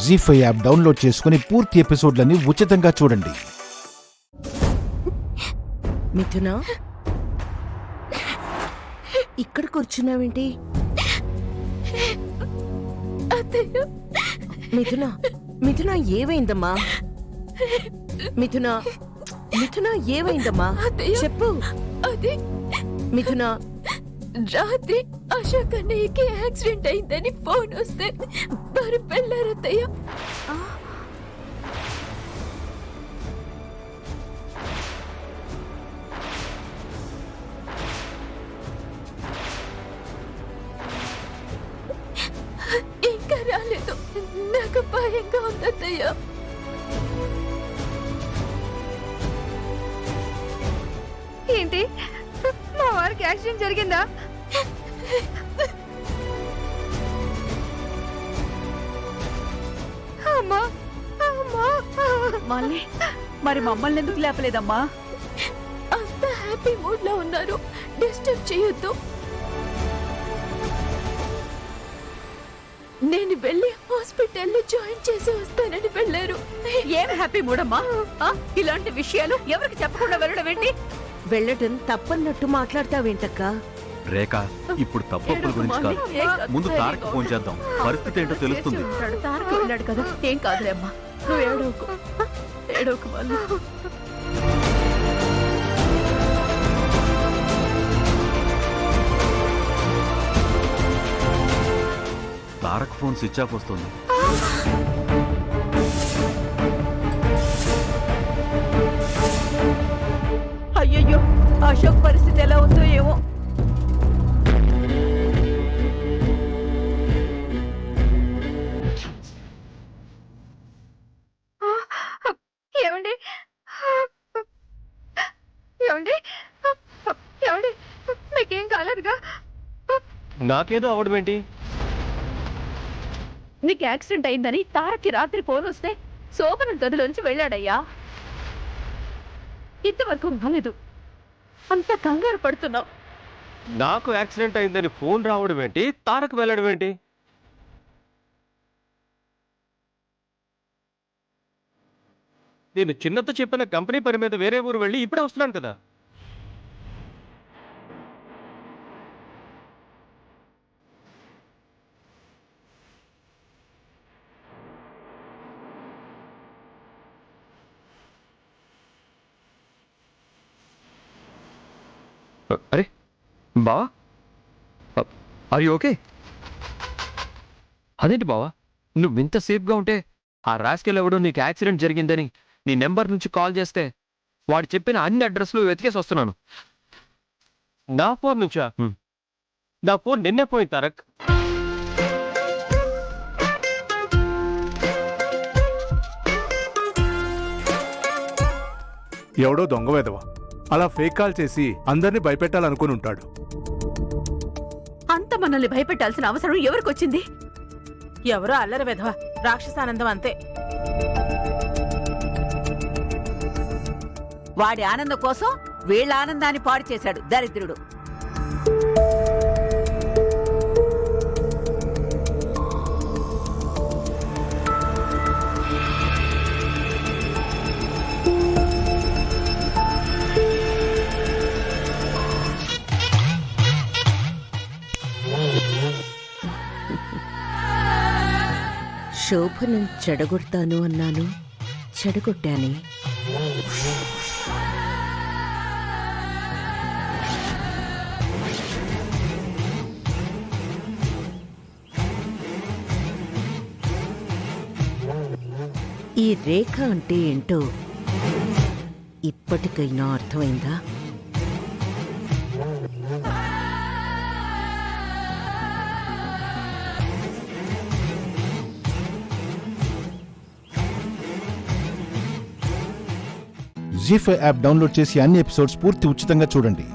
జీ5 app download చేసుకుని పూర్తి ఎపిసోడ్లని ఉచితంగా చూడండి. మిథునా, ఇక్కడ కూర్చున్నావేంటి? మిథునా, మిథునా ఏమైందమ్మా? మిథునా, మిథునా ఏమైందమ్మా? చెప్పు. అదే మిథునా, రాత్రి అశోక్ అన్నయ్యకి యాక్సిడెంట్ అయిందని ఫోన్ వస్తే వారు వెళ్ళారత్తయ్య. ఇంకా రాలేదు. నాకు భయంగా ఉందత్తయ్య. ఏంటి, మా వారికి యాక్సిడెంట్ జరిగిందా? అమ్మా, అమ్మా. మళ్ళీ మరి మమ్మల్ని ఎందుకు లేపలేదమ్మా? అంత హ్యాపీ మూడ్ లో ఉన్నారు, డిస్టర్బ్ చేయొద్దు. నేను వెళ్ళి హాస్పిటల్లో జాయిన్ చేసి వస్తానని వెళ్ళారు. ఏం హ్యాపీ మూడమ్మా? ఇలాంటి విషయాలు ఎవరికి చెప్పకుండా వెళ్ళడం ఏంటి? వెళ్ళటం తప్పన్నట్టు మాట్లాడతావేంటక్క? రేఖ, ఇప్పుడు తప్పుల గురించి కాదు, ముందు తారక్ ఫోన్ చేద్దాం, పరిస్థితి ఏంటో తెలుస్తుంది. తారక వెళ్ళాడు కదా, ఏం కాదులే అమ్మా, నువ్వు ఏడవకు, ఏడవకు మళ్ళీ. తారక్ ఫోన్ స్విచ్ ఆఫ్ వస్తుంది. అయ్యయ్యో, అశోక్ పరిస్థితి ఎలా ఉందో ఏమో. ఏమండి, ఏమండి, ఏమండి, మీకేం కాలేదుగా? నాకేదో అవడం ఏంటి? నీకు యాక్సిడెంట్ అయిందని తారక్కి రాత్రి ఫోన్ వస్తే శోభన గదిలోంచి వెళ్ళాడయ్యా. ఇంతవరకు బాలేదు, అంత కంగారు పడుతున్నావు. నాకు యాక్సిడెంట్ అయిందని ఫోన్ రావడం ఏంటి, తారక్ వెళ్ళడం ఏంటి? నేను చిన్నతో చెప్పిన కంపెనీ పని మీద వేరే ఊరు వెళ్ళి ఇప్పుడే వస్తున్నాను కదా. అరే బావా, ఆర్ యు ఓకే? అదేంటి బావా, నువ్వు ఇంత సేఫ్గా ఉంటే ఆ రాస్కెల్ ఎవడో నీకు యాక్సిడెంట్ జరిగిందని నీ నెంబర్ నుంచి కాల్ చేస్తే వాడు చెప్పిన అన్ని అడ్రస్లు వెతికేసి వస్తున్నాను. నా ఫోన్ నుంచా? నా ఫోన్ నిన్నే పోయింది తారక్. ఎవడో దొంగ వెధవ అలా ఫేక్ కాల్ చేసి అందరినీ భయపెట్టాలనుకుని ఉంటాడు. అంత మనల్ని భయపెట్టాల్సిన అవసరం ఎవరికొచ్చింది? ఎవరో అల్లరి వెధవ, రాక్షసానందం అంతే. వాడి ఆనందం కోసం వీళ్ళ ఆనందాన్ని పాడు చేశాడు దరిద్రుడు. శోభనం చెడగొడతాను అన్నాను, చెడగొట్టానే. ఈ రేఖ అంటే ఏంటో ఇప్పటికైనా అర్థమైందా? జీ5 యాప్ డౌన్లోడ్ చేసి అన్ని ఎపిసోడ్స్ పూర్తి ఉచితంగా చూడండి.